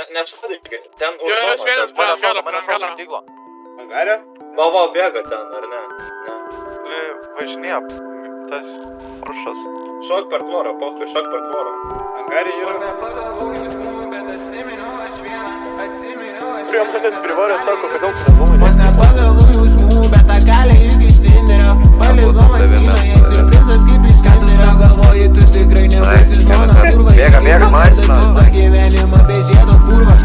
Neapsipadykit, ten už Jos vienas prie angaro. Angarė? Va, bėga ten, ar ne? Ne. Važinėja tas Porsches. Šok per tvorą, pokai, šok per tvorą. Angarė yra. Prie manęs privarė, sako, kad daug nebūmai. Vos nepagavau jausmų, bet tą kelią irgi stinderio. Palikau masynoje, siurprizas kaip iš kanderio. Galvoji, tu tikrai nebūsi žmona kurva. Bėga, mašina. Visą gyvenimą be žiedo kurva.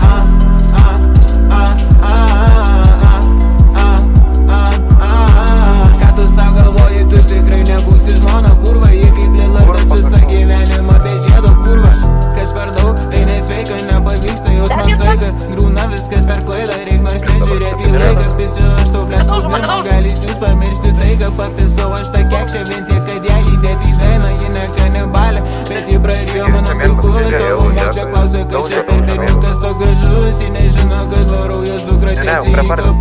Ką tu sau galvoji, tu tikrai nebūsi žmona kurva. Ji kaip Lillardas visą gyvenimą be žiedo kurva. Kas per daug, tai nesveika, nepavyksta jausmas saika. Grūna viskas per klaidą, reik nors nežiūrėti į laiką. Pisiu aš tau plėsnudnimo, galit jūs pamiršti taiką. Papisau aš tą kekšę vien tiek, kad ją įdėti į dainą. Ji ne kanibalė, bet ji prarijo mano vaikus. Tavo močia klausia, kas čia per berniukas toks gražus. Ji nežino, kad varau jos dukra tiesiai į kapą.